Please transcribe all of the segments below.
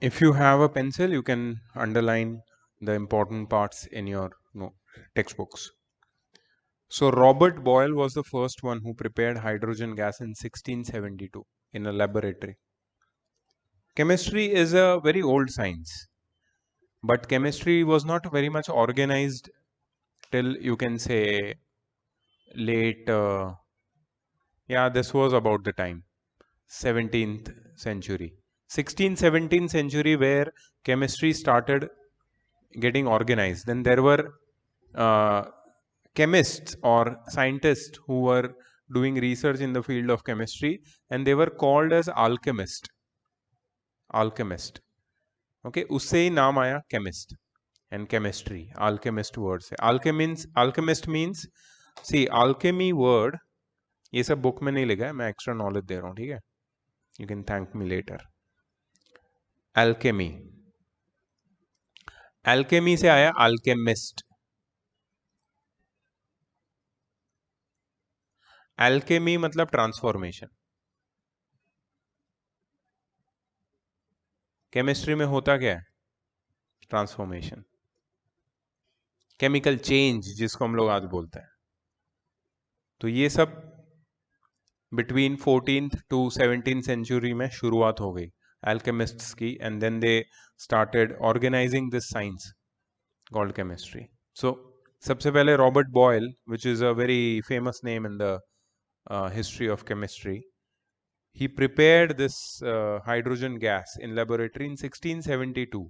If you have a pencil, you can underline the important parts in your textbooks. So Robert Boyle was the first one who prepared hydrogen gas in 1672 in a laboratory. Chemistry is a very old science, but chemistry was not very much organized till, you can say, late this was about the time 17th century, 16th 17th century, where chemistry started getting organized. Then there were uh, chemists or scientists who were doing research in the field of chemistry, and they were called as alchemist. Okay, उससे ही नाम आया chemist and chemistry. Alchemist word से alchemist means, see, alchemy word, ये सब book में नहीं लिखा है, मैं एक्स्ट्रा नॉलेज दे रहा हूँ, ठीक है. You can thank me later. Alchemy से आया alchemist. Alchemy मतलब ट्रांसफॉर्मेशन. केमिस्ट्री में होता क्या है? ट्रांसफॉर्मेशन, केमिकल चेंज, जिसको हम लोग आज बोलते हैं. तो ये सब between 14th to 17th century में शुरुआत हो गई अल्केमिस्ट्स की, and then they started organising this science called chemistry. So सबसे पहले Robert Boyle, which is a very famous name in the history of chemistry, he prepared this hydrogen gas in laboratory in 1672.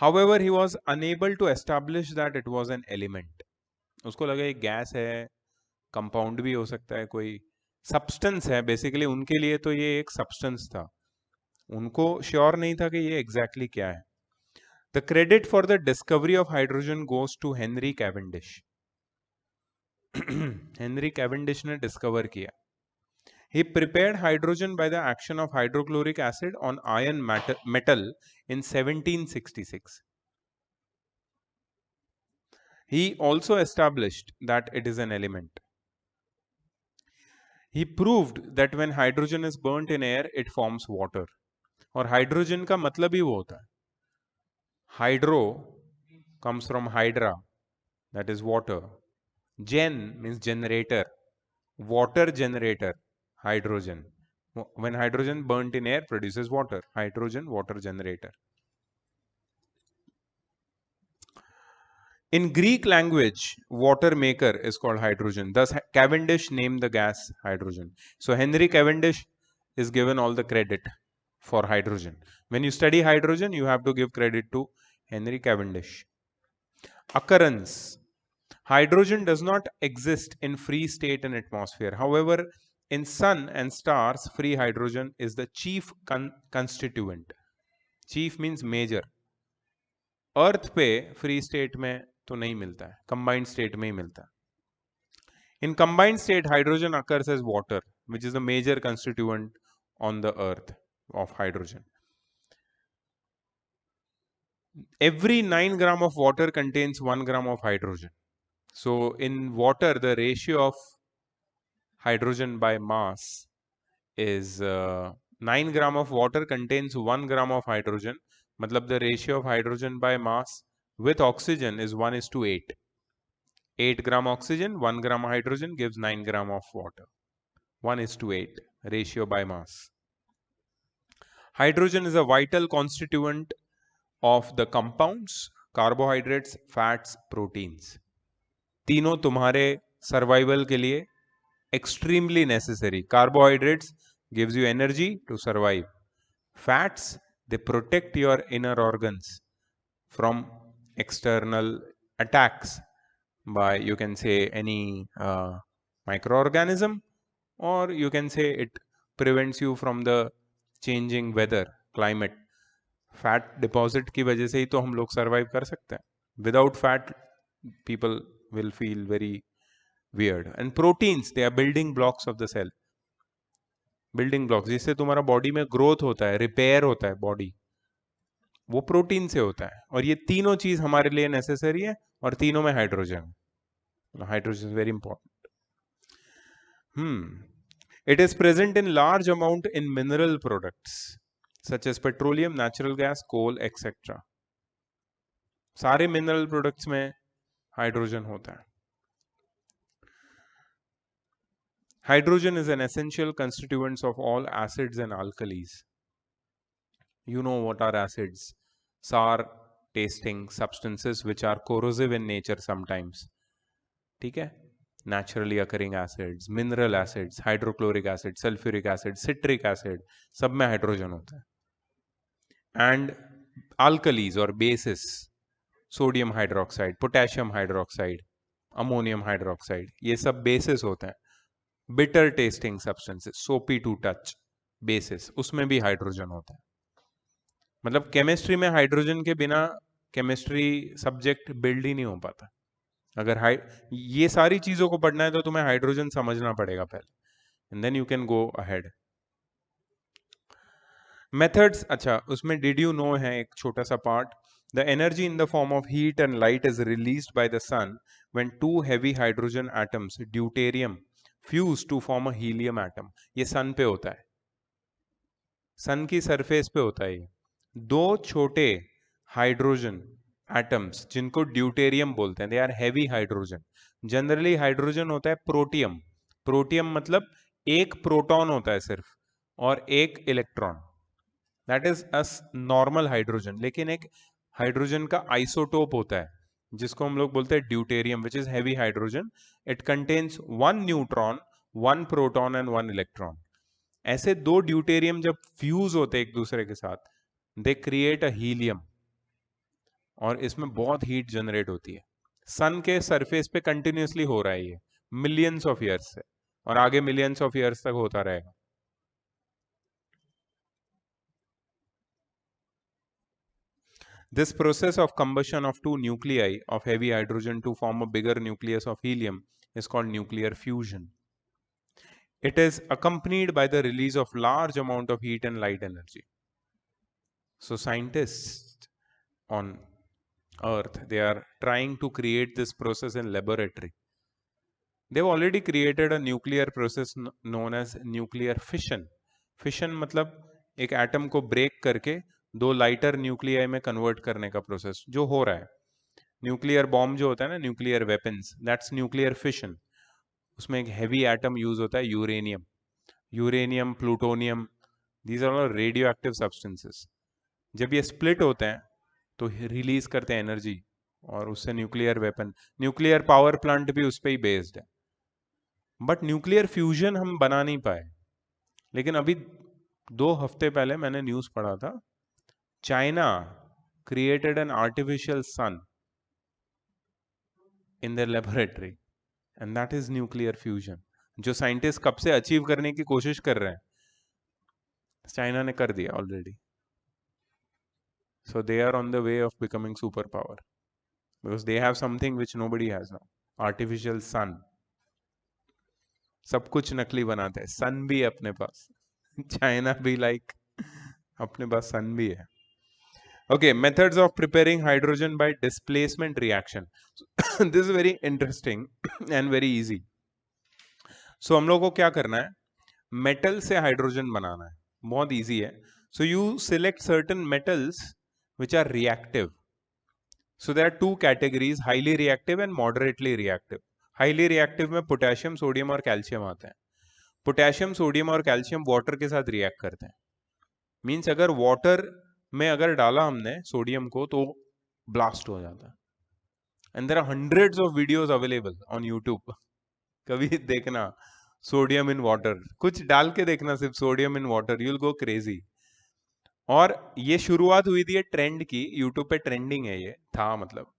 However, he was unable to establish that it was an element. उसको लगा एक gas है, compound भी हो सकता है, कोई substance है. बेसिकली उनके लिए तो ये एक सब्सटेंस था, उनको श्योर नहीं था कि ये एग्जैक्टली क्या है. The credit for the discovery of hydrogen goes to Henry Cavendish. Henry Cavendish ने डिस्कवर किया. He prepared hydrogen by the action of hydrochloric acid on iron metal in 1766. He also established that it is an element. He proved that when hydrogen is burnt in air, it forms water. और hydrogen का मतलब ही वो होता है. Hydro comes from hydra, that is water. Gen means generator, water generator, hydrogen. When hydrogen burnt in air produces water, hydrogen water generator. In Greek language, water maker is called hydrogen. Thus, Cavendish named the gas hydrogen. So, Henry Cavendish is given all the credit for hydrogen. When you study hydrogen, you have to give credit to Henry Cavendish. Occurrence. Hydrogen does not exist in free state in atmosphere. However, in sun and stars, free hydrogen is the chief constituent. Chief means major. अर्थ पे free state में तो नहीं मिलता है, combined state में ही मिलता है. In combined state hydrogen occurs as water, which is the major constituent on the earth of hydrogen. Every 9 gram of water contains 1 gram of hydrogen. So in water, the ratio of hydrogen by mass is 9 gram of water contains 1 gram of hydrogen. मतलब the ratio of hydrogen by mass with oxygen is 1:8. 8 gram oxygen, 1 gram hydrogen gives 9 gram of water. 1:8 ratio by mass. Hydrogen is a vital constituent of the compounds, carbohydrates, fats, proteins. तीनों तुम्हारे survival के लिए extremely necessary. Carbohydrates gives you energy to survive. Fats, they protect your inner organs from external attacks by, you can say, any microorganism, or you can say it prevents you from the changing weather, climate. Fat deposit की वजह से ही तो हम लोग survive कर सकते हैं. Without fat people will feel very weird. And proteins, they are building blocks of the cell. Building blocks जिससे तुम्हारा बॉडी में ग्रोथ होता है, रिपेयर होता है बॉडी, वो प्रोटीन से होता है. और ये तीनों चीज हमारे लिए नेसेसरी है, और तीनों में hydrogen. Hydrogen is very important. It is present in large amount in mineral products. Such as petroleum, natural gas, coal etcetera. सारे मिनरल प्रोडक्ट्स में हाइड्रोजन होता है। Hydrogen is an essential constituent of all acids and alkalis. You know what are acids? Sour tasting substances which are corrosive in nature sometimes. ठीक है? Naturally occurring acids, mineral acids, hydrochloric acid, sulfuric acid, citric acid, सब में hydrogen होता है. And alkalis or bases, sodium hydroxide, potassium hydroxide, ammonium hydroxide, ये सब bases होते हैं. बिटर टेस्टिंग सब्सटेंसेस, सोपी टू टच बेसिस, उसमें भी हाइड्रोजन होता है. मतलब केमिस्ट्री में हाइड्रोजन के बिना केमिस्ट्री सब्जेक्ट बिल्ड ही नहीं हो पाता. अगर ये सारी चीजों को पढ़ना है तो तुम्हें हाइड्रोजन समझना पड़ेगा पहले, and then you can go ahead. Methods, अच्छा उसमें डिड यू नो है एक छोटा सा part. The energy in the form of heat and light is released by the sun when two heavy hydrogen atoms deuterium fuse to form a helium atom. ये sun पे होता है, सन की surface पे होता है. ये दो छोटे हाइड्रोजन एटम्स जिनको ड्यूटेरियम बोलते हैं, they are heavy hydrogen. Generally hydrogen होता है प्रोटियम. प्रोटियम मतलब एक प्रोटॉन होता है सिर्फ और एक electron, that is a normal hydrogen. लेकिन एक हाइड्रोजन का आइसोटोप होता है जिसको हम लोग बोलते हैं deuterium, which is heavy hydrogen. It contains one neutron, one proton and one electron. ऐसे दो ड्यूटेरियम जब फ्यूज होते हैं एक दूसरे के साथ, दे क्रिएट अ हीलियम, और इसमें बहुत हीट जनरेट होती है. सन के सरफेस पे कंटिन्यूसली हो रहा है ये मिलियंस ऑफ ईयर्स से, और आगे मिलियंस ऑफ ईयर्स तक होता रहेगा. This process of combustion of two nuclei of heavy hydrogen to form a bigger nucleus of helium is called nuclear fusion. It is accompanied by the release of large amount of heat and light energy. So scientists on Earth, they are trying to create this process in laboratory. They've already created a nuclear process known as nuclear fission. Fission मतलब एक atom को break करके दो lighter nuclei में convert करने का process जो हो रहा है. न्यूक्लियर बॉम्ब जो होता है ना, nuclear weapons, that's nuclear fission. उसमें एक हैवी एटम यूज होता है, uranium. Uranium, plutonium, these are all radio active substances. जब ये स्प्लिट होते हैं तो रिलीज करते हैं एनर्जी, और उससे nuclear weapon, nuclear power plant भी उस पर ही बेस्ड है. बट न्यूक्लियर फ्यूजन हम बना नहीं पाए. लेकिन अभी 2 हफ्ते पहले मैंने न्यूज पढ़ा था, China created an artificial sun in their laboratory, and that is nuclear fusion. जो साइंटिस्ट कब से अचीव करने की कोशिश कर रहे हैं, चाइना ने कर दिया already. So they are on the way of becoming superpower because they have something which nobody has now, artificial sun. सब कुछ नकली बनाते हैं. सन भी है अपने पास, चाइना भी लाइक अपने पास सन भी है. Okay, methods of preparing hydrogen by displacement reaction. This is very interesting and very easy. So हम लोग को क्या करना है, मेटल से हाइड्रोजन बनाना है. बहुत इजी है. So you select certain metals which are reactive. So there are two categories, highly reactive and moderately reactive. Highly reactive में पोटेशियम, सोडियम और कैल्शियम आते हैं. पोटेशियम, सोडियम और कैल्शियम वाटर के साथ रिएक्ट करते हैं. मीन्स अगर वाटर में अगर डाला हमने सोडियम को तो ब्लास्ट हो जाता है. And there are hundreds of videos available on YouTube. कभी देखना सोडियम इन वाटर, कुछ डाल के देखना सिर्फ sodium in water, you will go crazy. और ये शुरुआत हुई थी ट्रेंड की, यूट्यूब पे ट्रेंडिंग है ये था, मतलब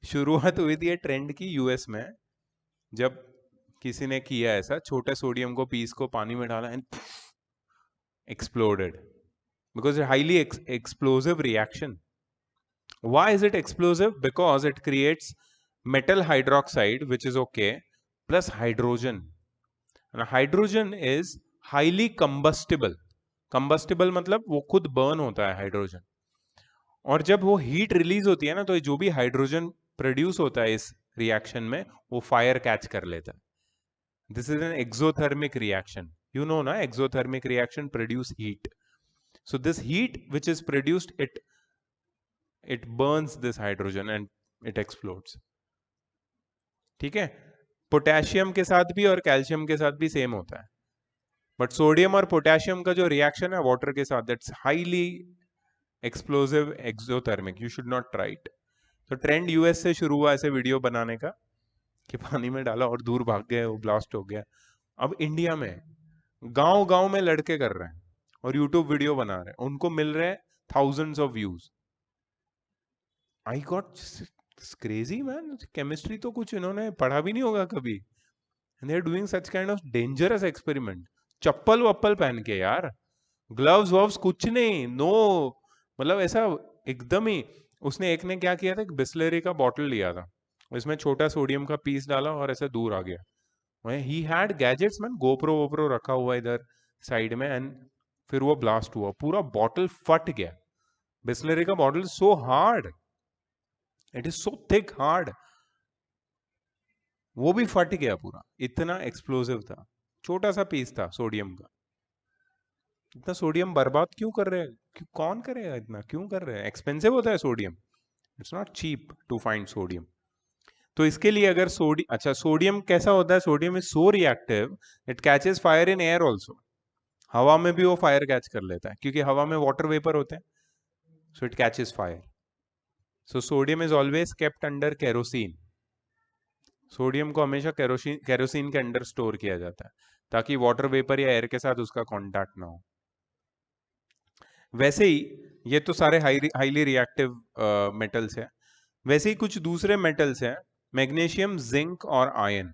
शुरुआत हुई थी ट्रेंड की यूएस में, जब किसी ने किया ऐसा, छोटे सोडियम को पीस को पानी में डाला and exploded, because highly explosive reaction. Why is it explosive? Because it creates metal hydroxide which is okay plus hydrogen. Hydrogen is highly combustible. Combustible मतलब वो खुद बर्न होता है हाइड्रोजन, और जब वो हीट रिलीज होती है ना, तो जो भी हाइड्रोजन प्रोड्यूस होता है इस रिएक्शन में, वो फायर कैच कर लेता है. This is an exothermic reaction. You know ना, exothermic reaction produce heat. So this heat which is produced, it burns this hydrogen and it explodes. ठीक है, पोटेशियम के साथ भी और कैल्शियम के साथ भी सेम होता है, बट सोडियम और पोटेशियम का जो रिएक्शन है वाटर के साथ, that's highly explosive exothermic, you should not try it. तो ट्रेंड यूएस से शुरू हुआ ऐसे वीडियो बनाने का कि पानी में डाला और दूर भाग गए, वो ब्लास्ट हो गया. अब इंडिया में गांव गांव में लड़के कर रहे हैं और यूट्यूब वीडियो बना रहे हैं, उनको मिल रहे हैं thousands of views. I got crazy man, chemistry तो कुछ इन्होंने पढ़ा भी नहीं होगा कभी, and they are doing such kind of dangerous experiment. चप्पल वप्पल पहन के यार, ग्लव्स वव्स कुछ नहीं, नो, मतलब ऐसा एकदम ही. उसने एक ने क्या किया था, एक बिस्लरी का बॉटल लिया था, इसमें छोटा सोडियम का पीस डाला और ऐसे दूर आ गया. He had gadgets man, GoPro वोप्रो रखा हुआ इधर साइड में, एंड फिर वो ब्लास्ट हुआ, पूरा बॉटल फट गया. बिस्लरी का bottle so hard, it is so thick hard, वो भी फट गया पूरा, इतना एक्सप्लोसिव था. छोटा सा पीस था सोडियम का. इतना सोडियम बर्बाद क्यों कर रहे हैं, कौन करेगा इतना, क्यों कर रहे हैं, एक्सपेंसिव होता है sodium, it's not cheap to find sodium. तो इसके लिए अगर अच्छा सोडियम कैसा होता है, sodium is so reactive it catches fire in air also. हवा में भी वो फायर कैच कर लेता है, क्योंकि हवा में वाटर वेपर होते हैं, so it catches fire. So sodium is always kept under kerosene. Sodium को हमेशा केरोसिन के अंडर स्टोर किया जाता है, ताकि वाटर वेपर या एयर के साथ उसका कांटेक्ट ना हो. वैसे ही ये तो सारे हाईली रिएक्टिव मेटल्स हैं. वैसे ही कुछ दूसरे मेटल्स हैं, मैग्नीशियम, जिंक और आयरन.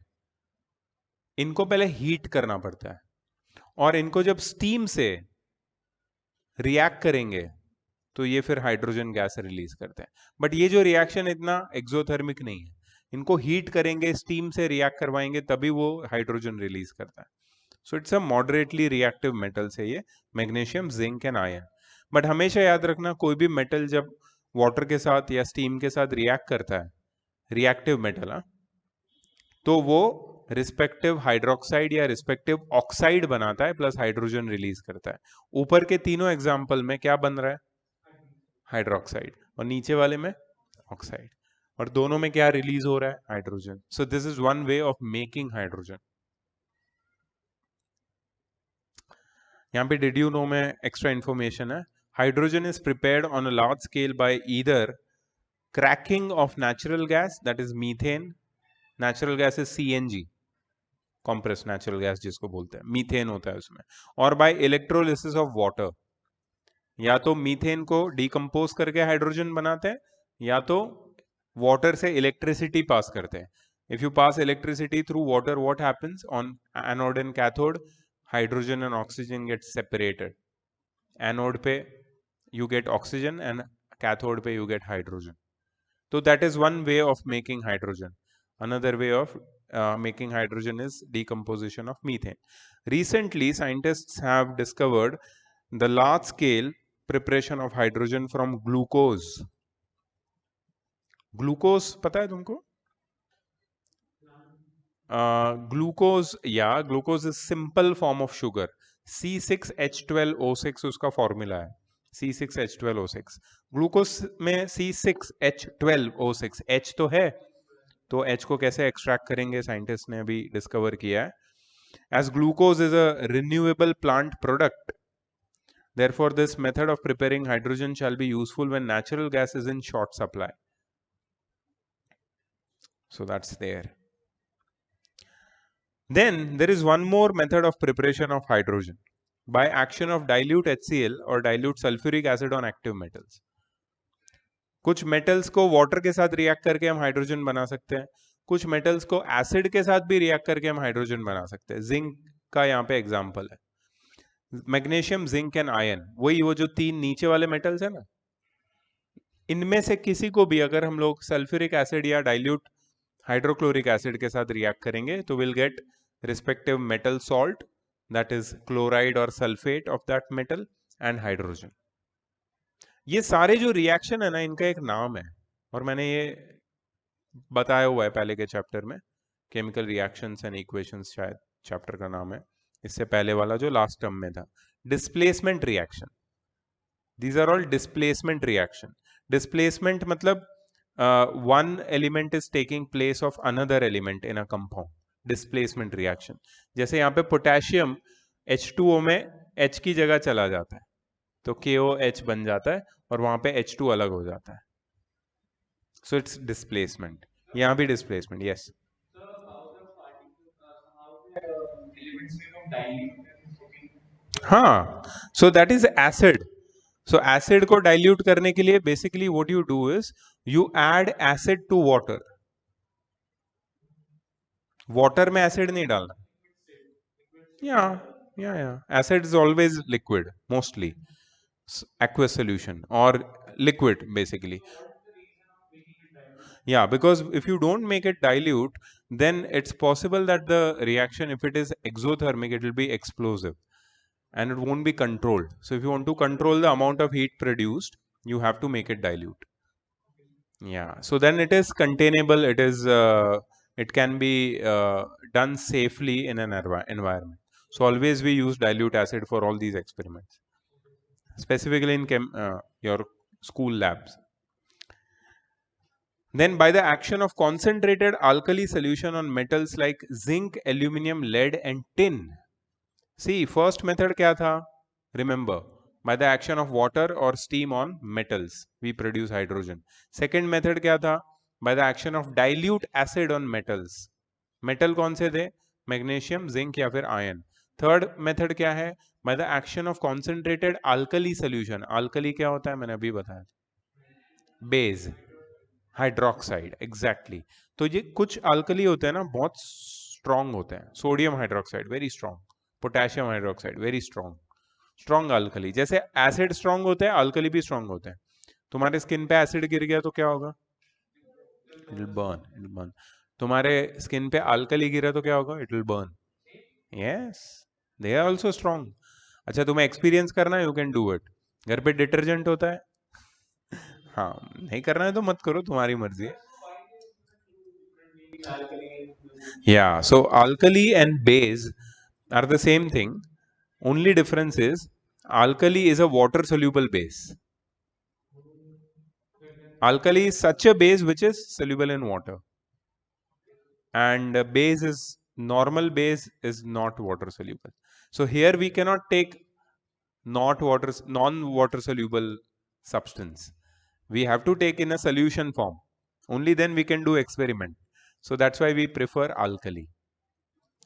इनको पहले हीट करना पड़ता है, और इनको जब स्टीम से रिएक्ट करेंगे तो ये फिर हाइड्रोजन गैस रिलीज करते हैं. बट ये जो रिएक्शन इतना एक्सोथर्मिक नहीं है, इनको हीट करेंगे, स्टीम से रिएक्ट करवाएंगे, तभी वो हाइड्रोजन रिलीज करता है. So it's a moderately reactive metals है ये, magnesium, zinc and iron. But हमेशा याद रखना, कोई भी मेटल जब वाटर के साथ या स्टीम के साथ रिएक्ट करता है, रिएक्टिव मेटल, तो वो रिस्पेक्टिव हाइड्रोक्साइड या रिस्पेक्टिव ऑक्साइड बनाता है, प्लस हाइड्रोजन रिलीज करता है. ऊपर के तीनों एग्जाम्पल में क्या बन रहा है, हाइड्रोक्साइड, और नीचे वाले में ऑक्साइड, और दोनों में क्या रिलीज हो रहा है, hydrogen. So this is one way of making hydrogen. यहाँ पे डिड यू नो में एक्स्ट्रा इंफॉर्मेशन है. Hydrogen is prepared on a large scale bye either cracking of natural gas, that is methane. Natural gas is CNG, compress natural gas जिसको बोलते हैं, methane होता है उसमें. और बाय इलेक्ट्रोलिसिस ऑफ वाटर, या तो मीथेन को डिकम्पोज करके हाइड्रोजन बनाते हैं, या तो वाटर से इलेक्ट्रिसिटी पास करते हैं. If you pass electricity through water, what happens on anode and cathode, hydrogen and oxygen get separated. Anode पे you get oxygen and cathode पे यू गेट हाइड्रोजन. तो that is one way of making hydrogen. Another way of making hydrogen is decomposition of methane. Recently, scientists have discovered the large-scale preparation of hydrogen from glucose. Glucose, पता है तुमको? Glucose, yeah, glucose is simple form of sugar. C6H12O6 उसका formula है, C6H12O6. Glucose में C6H12O6, H तो है, तो H को कैसे एक्सट्रैक्ट करेंगे, साइंटिस्ट ने अभी डिस्कवर किया है. As glucose is a renewable plant product, therefore this method of preparing hydrogen shall be useful when natural gas is in short supply. So that's there. Then there is one more method of preparation of hydrogen by action of dilute HCl or dilute sulfuric acid on active metals. कुछ metals को water के साथ react करके हम hydrogen बना सकते हैं, कुछ मेटल्स को एसिड के साथ भी रिएक्ट करके हम हाइड्रोजन बना सकते हैं. जिंक का यहाँ पे एग्जांपल है, मैग्नीशियम, जिंक एंड आयरन. वही वो जो तीन नीचे वाले मेटल्स है ना, इनमें से किसी को भी अगर हम लोग सल्फ्यूरिक एसिड या डाइल्यूट हाइड्रोक्लोरिक एसिड के साथ रिएक्ट करेंगे तो will get respective metal salt, that is chloride और sulphate of that metal, and hydrogen. ये सारे जो रिएक्शन है ना, इनका एक नाम है, और मैंने ये बताया हुआ है पहले के चैप्टर में. केमिकल रिएक्शंस एंड इक्वेशंस शायद चैप्टर का नाम है. इससे पहले वाला जो लास्ट टर्म में था, displacement reaction. These are all displacement reaction. Displacement मतलब one element is taking place of another element in a compound. Displacement reaction. जैसे यहाँ पे पोटेशियम H2O में H की जगह चला जाता है तो KOH बन जाता है और वहां पे H2 अलग हो जाता है. So it's displacement. यहाँ भी displacement. Yes. हाँ. So that is acid. So acid को dilute करने के लिए basically what you do is you add acid to water. Water में acid नहीं डालना. Yeah. Acid is always liquid, mostly aqueous solution or liquid basically. Yeah, because if you don't make it dilute, then it's possible that the reaction, if it is exothermic, it will be explosive and it won't be controlled. So if you want to control the amount of heat produced, you have to make it dilute. Yeah, so then it is containable. It can be done safely in an environment. So always we use dilute acid for all these experiments, specifically in your school labs. Then by the action of concentrated alkali solution on metals like zinc, aluminum, lead and tin. See, first method kya tha? Remember, by the action of water or steam on metals, we produce hydrogen. Second method kya tha? By the action of dilute acid on metals. Metal कौन से थे? Magnesium, zinc या फिर iron. Third method क्या है? By the action of concentrated alkali solution. Alkali क्या होता है? मैंने अभी बताया. Base. Hydroxide exactly. तो ये कुछ अल्कली होते हैं ना, बहुत स्ट्रांग होते हैं. Sodium hydroxide very strong, potassium hydroxide very strong alkali. जैसे एसिड स्ट्रांग होते हैं, अल्कली भी स्ट्रांग होते हैं. तुम्हारे स्किन पे एसिड गिर गया तो क्या होगा? It will burn. तुम्हारे स्किन पे अल्कली गिरा तो क्या होगा? It will burn. Yes, they are also strong. अच्छा, तुम्हें एक्सपीरियंस करना है, यू कैन डू इट. घर पे डिटर्जेंट होता है. हाँ, नहीं करना है तो मत करो, तुम्हारी मर्जी है. Yeah, so alkali and base are the same thing. Only difference is alkali is a water soluble base. Alkali is such a base which is soluble in water, and base is normal base is not water soluble. So here we cannot take non-water soluble substance. We have to take in a solution form. Only then we can do experiment. So that's why we prefer alkali,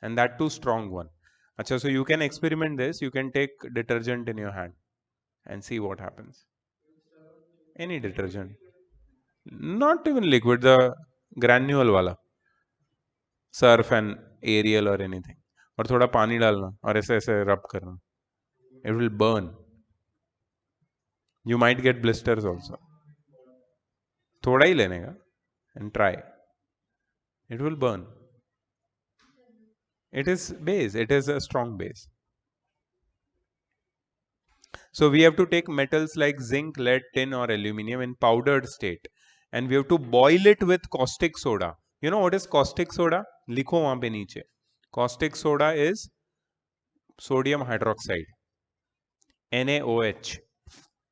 and that too strong one. Achha, so you can experiment this. You can take detergent in your hand and see what happens. Any detergent, not even liquid, the granule wala, surf and Ariel or anything. और थोड़ा पानी डालना और ऐसे ऐसे रब करना. It will burn. You might get blisters also. थोड़ा ही लेने का and try. It will burn. It is base. It is a strong base. So we have to take metals like zinc, lead, tin or aluminum in powdered state, and we have to boil it with caustic soda. You know what is caustic soda? लिखो वहां पे नीचे. Caustic soda is sodium hydroxide, NaOH,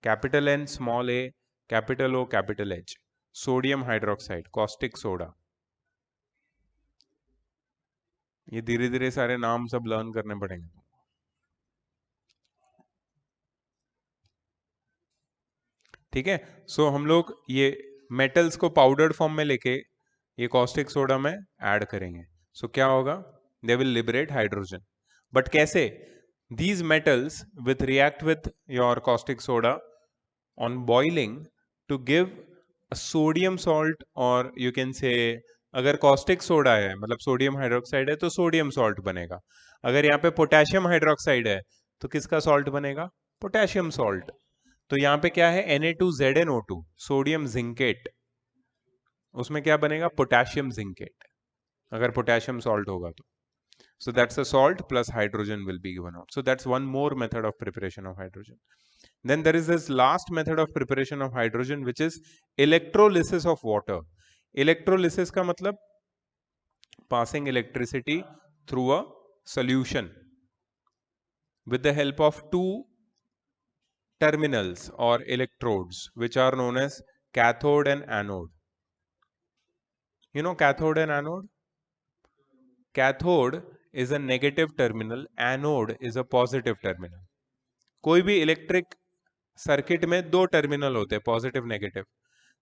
capital N, small a, capital O, capital H. Sodium hydroxide, caustic soda. ये धीरे धीरे सारे नाम सब लर्न करने पड़ेंगे. ठीक है. सो हम लोग ये मेटल्स को पाउडर्ड फॉर्म में लेके ये कॉस्टिक सोडा में ऐड करेंगे. सो क्या होगा? They will liberate hydrogen. But कैसे? These metals with react with your caustic soda on boiling to give a sodium salt, और यू कैन से अगर कॉस्टिक सोडा है मतलब सोडियम हाइड्रोक्साइड है तो सोडियम सॉल्ट बनेगा. अगर यहाँ पे पोटेशियम हाइड्रोक्साइड है तो किसका सॉल्ट बनेगा? Potassium salt. तो यहाँ पे क्या है? Na2ZnO2, sodium zincate. उसमें क्या बनेगा? पोटेशियम जिंकेट, अगर पोटेशियम सॉल्ट होगा तो. So that's a salt plus hydrogen will be given out. So that's one more method of preparation of hydrogen. Then there is this last method of preparation of hydrogen, which is electrolysis of water. Electrolysis का मतलब passing electricity through a solution with the help of two terminals or electrodes which are known as cathode and anode. You know cathode and anode? Cathode is a negative terminal, anode is a positive terminal. कोई भी electric circuit में दो terminal होते हैं, positive negative.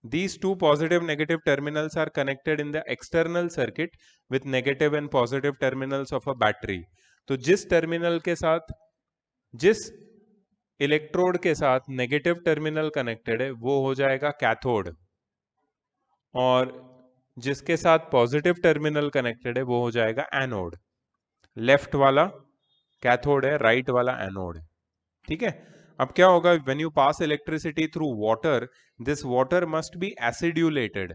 These two positive negative terminals are connected in the external circuit with negative and positive terminals of a battery. तो जिस terminal के साथ, जिस इलेक्ट्रोड के साथ नेगेटिव टर्मिनल कनेक्टेड है वो हो जाएगा कैथोड, और जिसके साथ पॉजिटिव टर्मिनल कनेक्टेड है वो हो जाएगा एनोड. लेफ्ट वाला कैथोड है, राइट वाला एनोड है. ठीक है. अब क्या होगा, when you pass electricity through water, this water must be acidulated.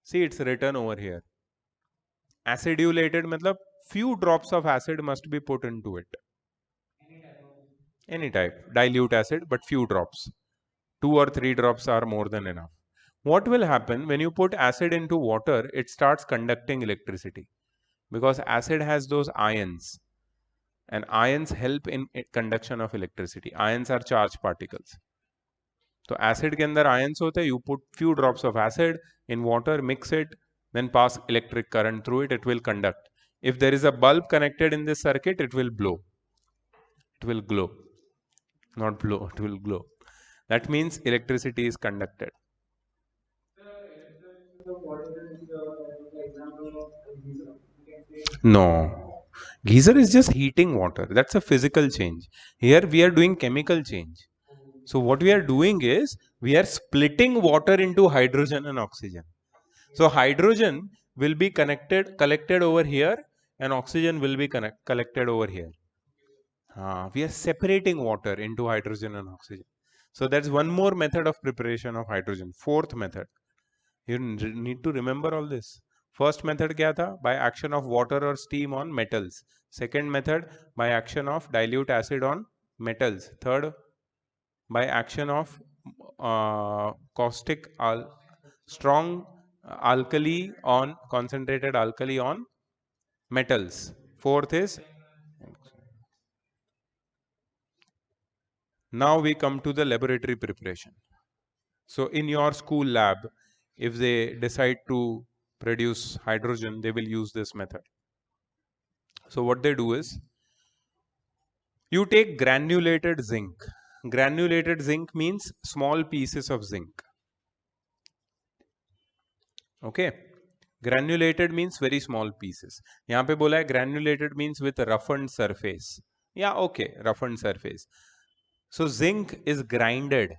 See it's written over here. Acidulated मतलब few drops of acid must be put into it. Any type, dilute acid, but few drops. 2 or 3 drops are more than enough. What will happen when you put acid into water? It starts conducting electricity because acid has those ions, and ions help in conduction of electricity. Ions are charged particles. तो acid के अंदर ions होते हैं. You put few drops of acid in water, mix it, then pass electric current through it. It will conduct. If there is a bulb connected in this circuit, it will blow. It will glow. Not blow, it will glow. That means electricity is conducted. No. Geyser is just heating water. That's a physical change. Here we are doing chemical change. So what we are doing is we are splitting water into hydrogen and oxygen. So hydrogen will be collected over here, and oxygen will be collected over here. We are separating water into hydrogen and oxygen. So that's one more method of preparation of hydrogen. Fourth method. You need to remember all this. First method kya tha? By action of water or steam on metals. Second method, by action of dilute acid on metals. Third, by action of strong alkali on concentrated alkali on metals. Fourth is, now we come to the laboratory preparation. So in your school lab, if they decide to produce hydrogen, they will use this method. So what they do is, you take granulated zinc. Granulated zinc means small pieces of zinc. Okay. Granulated means very small pieces. यहाँ पे बोला है granulated means with a roughened surface. Yeah, okay, roughened surface. So zinc is grinded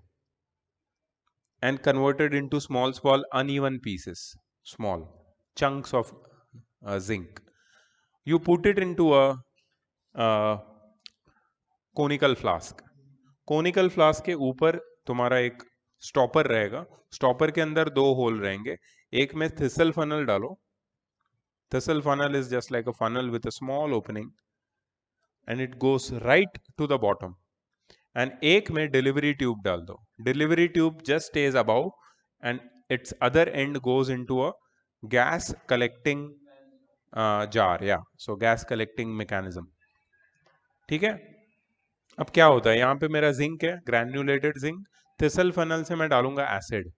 and converted into small uneven pieces, small chunks of zinc. You put it into a conical flask. Conical flask के ऊपर तुम्हारा एक stopper रहेगा. Stopper के अंदर दो whole रहेंगे. एक में thistle funnel डालो. Thistle funnel is just like a funnel with a small opening, and it goes right to the bottom. And एक में delivery tube डाल दो. Delivery tube just stays above, and its other end goes into a gas collecting jar. Yeah, so gas collecting mechanism. ठीक है. अब क्या होता है, यहाँ पे मेरा जिंक है, ग्रैन्युलेटेड जिंक. थिसल फनल से मैं डालूंगा एसिड,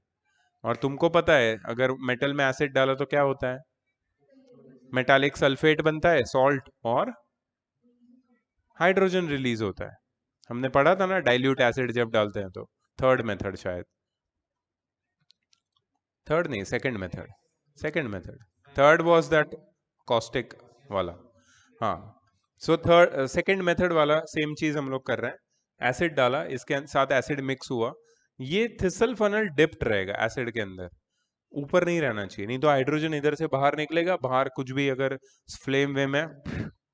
और तुमको पता है अगर मेटल में एसिड डाला तो क्या होता है, मेटालिक सल्फेट बनता है, सॉल्ट, और हाइड्रोजन रिलीज होता है. हमने पढ़ा था ना डाइल्यूट एसिड जब डालते हैं तो. थर्ड मेथड शायद, थर्ड नहीं, second method. Third was that caustic वाला. हाँ. सो थर्ड सेकंड मेथड वाला सेम चीज हम लोग कर रहे हैं. एसिड डाला, इसके साथ एसिड मिक्स हुआ. ये थिसल फनल डिप्ट रहेगा एसिड के अंदर, ऊपर नहीं रहना चाहिए, नहीं तो हाइड्रोजन इधर से बाहर निकलेगा. बाहर कुछ भी अगर फ्लेम वे में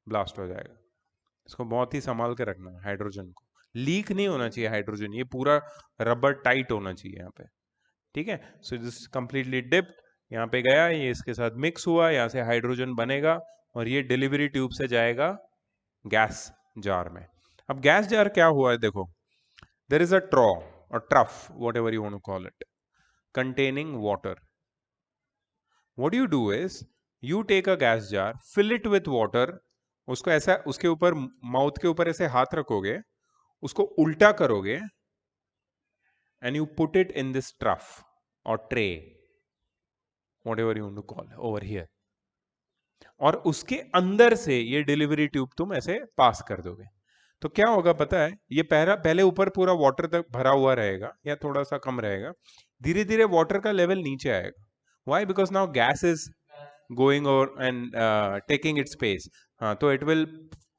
ब्लास्ट हो जाएगा. इसको बहुत ही संभाल के रखना है. हाइड्रोजन को लीक नहीं होना चाहिए. हाइड्रोजन ये पूरा रबर टाइट होना चाहिए यहाँ पे. ठीक है. सो दिस कंप्लीटली डिप्ट, यहाँ पे गया, ये इसके साथ मिक्स हुआ, यहाँ से हाइड्रोजन बनेगा, और ये डिलीवरी ट्यूब से जाएगा गैस जार में. अब गैस जार क्या हुआ है देखो. There is a trough or trough, whatever you want to call it, containing water. What you do is, you take a gas jar, fill it with water. उसको ऐसा उसके ऊपर, माउथ के ऊपर ऐसे हाथ रखोगे, उसको उल्टा करोगे, and you put it in this trough or tray, whatever you want to call over here, और उसके अंदर से ये डिलीवरी ट्यूब तुम ऐसे पास कर दोगे, तो क्या होगा पता है, ये पहले ऊपर पूरा वाटर तक भरा हुआ रहेगा या थोड़ा सा कम रहेगा, धीरे धीरे वाटर का लेवल नीचे आएगा. Why? Because now gas is going over and taking it space. हाँ, तो it will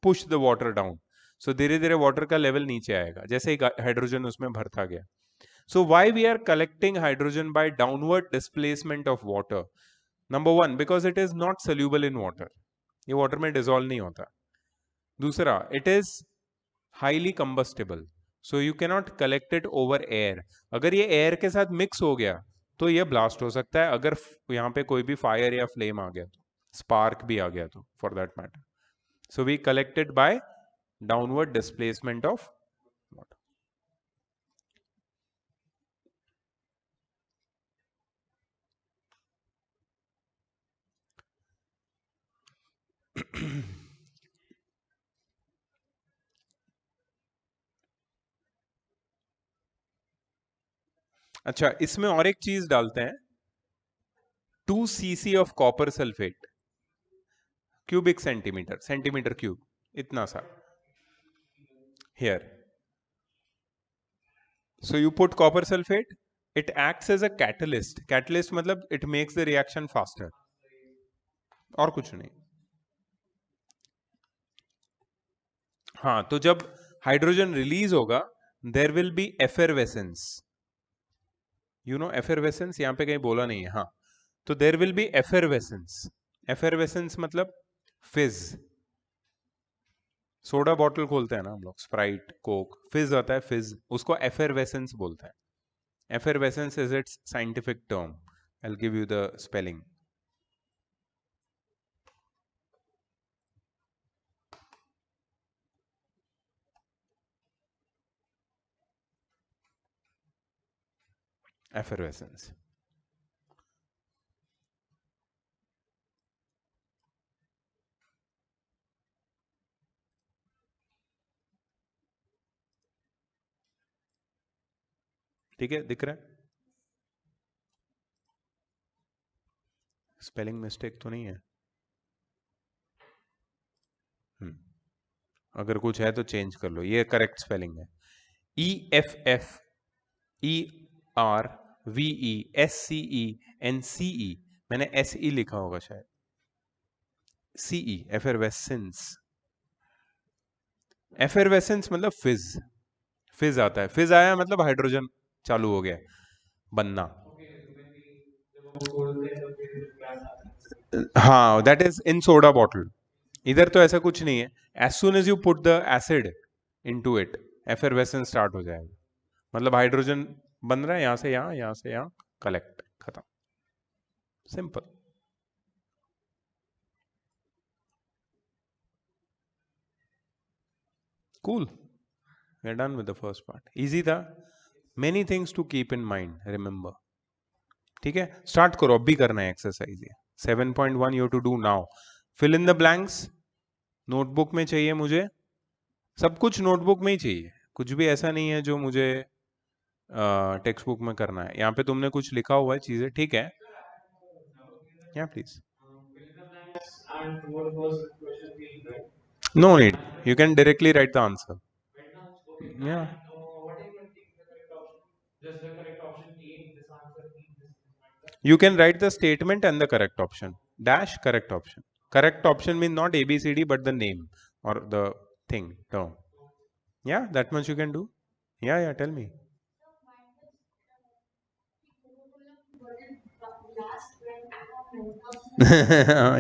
push the water down. So धीरे धीरे वाटर का लेवल नीचे आएगा जैसे ही हाइड्रोजन उसमें भरता गया. So why we are collecting hydrogen by downward displacement of water? Number one, because it is not soluble in water, ये वाटर में डिजोल्व नहीं होता. दूसरा, it is highly combustible, so you cannot collect it over air. अगर ये air के साथ mix हो गया तो ये ब्लास्ट हो सकता है, अगर यहाँ पे कोई भी फायर या फ्लेम आ गया तो, स्पार्क भी आ गया तो, for that matter. So we collected by downward displacement of water. अच्छा, इसमें और एक चीज डालते हैं, 2 cc of copper sulphate, cubic centimetre, centimetre cube, इतना सा. Here, so you put copper sulfate, it acts as a catalyst. Catalyst मतलब it makes the reaction faster, और कुछ नहीं. हाँ, तो जब हाइड्रोजन रिलीज होगा, there will be effervescence. You know effervescence, यहाँ पे कहीं बोला नहीं है. हाँ, तो there will be effervescence. Effervescence मतलब फिज. सोडा बॉटल खोलते हैं ना हम लोग, स्प्राइट, कोक, फिज आता है, फिज, उसको एफरवेसेंस बोलते हैं. Effervescence is it's scientific term. I will give you the spelling. Effervescence. ठीक है, दिख रहा है? स्पेलिंग मिस्टेक तो नहीं है? अगर कुछ है तो चेंज कर लो, ये करेक्ट स्पेलिंग है. EFFERVESCENCE, मैंने SE लिखा होगा शायद. CE, effervescence. एफरवेसेंस मतलब फिज. फिज आता है, फिज आया मतलब हाइड्रोजन चालू हो गया बनना. हाँ, that is in soda bottle. इधर तो ऐसा कुछ नहीं है. As soon as you put the acid into it, effervescence start हो जाएगा. मतलब हाइड्रोजन बन रहा है, यहां से यहां, यहां से यहां, कलेक्ट, खत्म. Simple. Cool. We're done with the first part. Easy था. Many things to keep in mind. Remember. ठीक है, स्टार्ट करो, अब भी करना है एक्सरसाइज ये. 7.1 you to do now. Fill in the blanks. Notebook में चाहिए मुझे, सब कुछ नोटबुक में ही चाहिए. कुछ भी ऐसा नहीं है जो मुझे टेक्स्ट बुक में करना है. यहाँ पे तुमने कुछ लिखा हुआ है चीजें, ठीक है? Yeah please. No need, you can directly write the answer. Yeah, you can write the statement and the correct option. Dash correct option. Correct option means not ABCD but the name or the thing, term. Yeah, that much you can do. Yeah, tell me.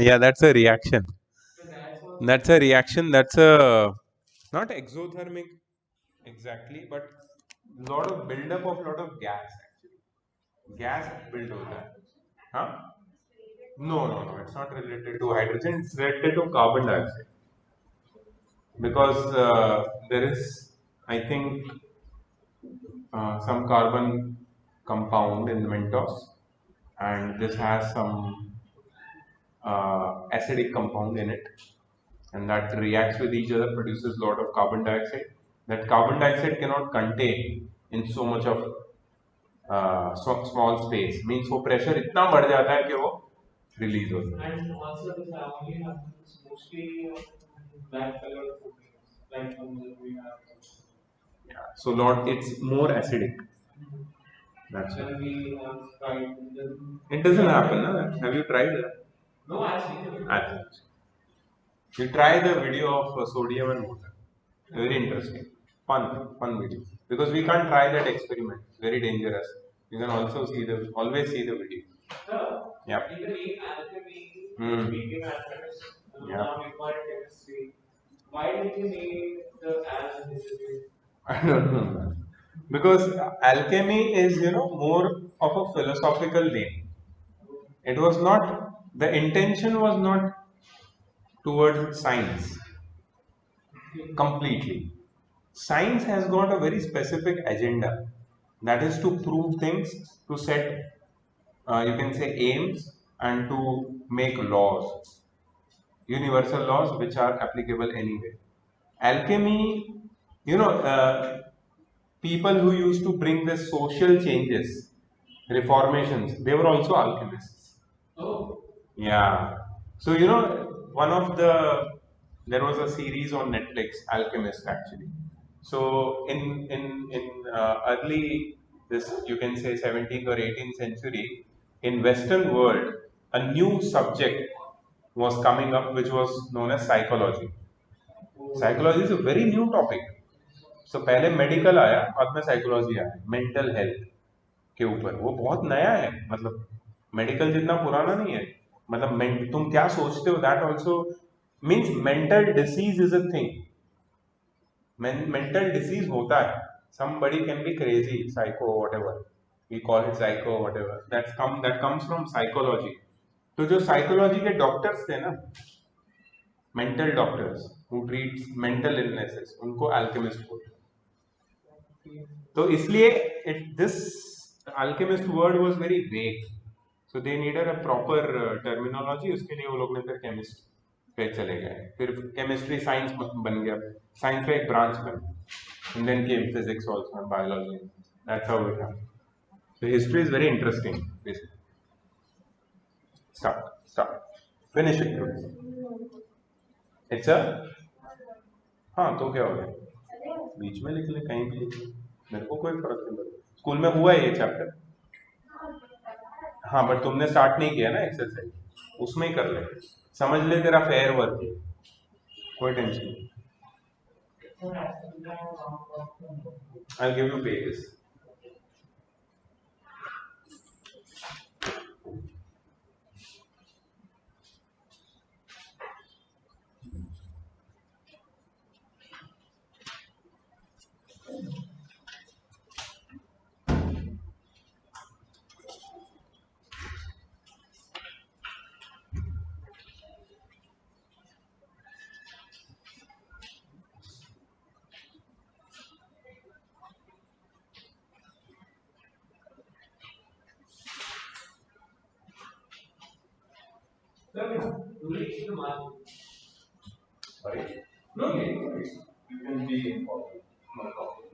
Yeah, that's a reaction. That's a reaction. That's a not exothermic exactly, but lot of buildup of lot of gas actually. Gas build होता है. Huh? No. It's not related to hydrogen. It's related to carbon dioxide. Because there is, I think, some carbon compound in the Mentos, and this has some acidic compound in it, and that reacts with each other, produces a lot of carbon dioxide. That carbon dioxide cannot contain in so much of small space means वो pressure इतना बढ़ जाता है कि वो release होता है. And also this only happens mostly on black color food, like we have. Yeah. So lot it's more acidic. That's Then it. we have tried. It doesn't happen, na? Have you tried that? No, actually. Actually. You try the video of sodium and water. Very interesting. Fun video. Because we can't try that experiment. Very dangerous. You can also always see the video. Yeah. Even in alchemy, Hmm. speaking alchemists, Yeah. now required chemistry. Why did you make the alchemy? I don't know, man. Because alchemy is, more of a philosophical name. It was not, the intention was not towards science completely. Science has got a very specific agenda, that is to prove things, to set, you can say, aims, and to make laws, universal laws which are applicable anywhere. Alchemy, people who used to bring the social changes, reformations, they were also alchemists. Oh. Yeah. So, one of there was a series on Netflix, Alchemist actually. So, in early, this, you can say, 17th or 18th century, in Western world, a new subject was coming up which was known as psychology. Psychology is a very new topic. So पहले medical आया, बाद में psychology आया, mental health के ऊपर. वो बहुत नया है, मतलब मेडिकल जितना पुराना नहीं है. मतलब तुम क्या सोचते हो, that also means mental disease is a thing. Mental disease होता है. somebody can be crazy, psycho, whatever we call it, psycho, whatever, that comes from psychology. तो जो साइकोलॉजी के डॉक्टर्स थे ना, mental doctors who treat mental illnesses, उनको alchemist बोलते हैं. तो इसलिए this alchemist word was very vague, so they needed a proper terminology. उसके लिए वो लोग ने फिर केमिस्ट पे चले गए. फिर केमिस्ट्री साइंस बन गया, साइंस का एक ब्रांच बन गया. And then came physics also and biology. That's how it happened. So history is very interesting. Basically. Start. Finish it. It's a, हाँ तो क्या हो गया, बीच में लिख ले, कहीं भी लिख ले, मेरे को कोई फर्क नहीं पड़ता. स्कूल में हुआ है ये चैप्टर. हाँ बट तुमने स्टार्ट नहीं किया ना एक्सरसाइज, उसमें ही कर ले, समझ ले, तेरा फेयर वर्क है, कोई टेंशन नहीं. I give you pages. Sorry? No, you can be involved. No problem.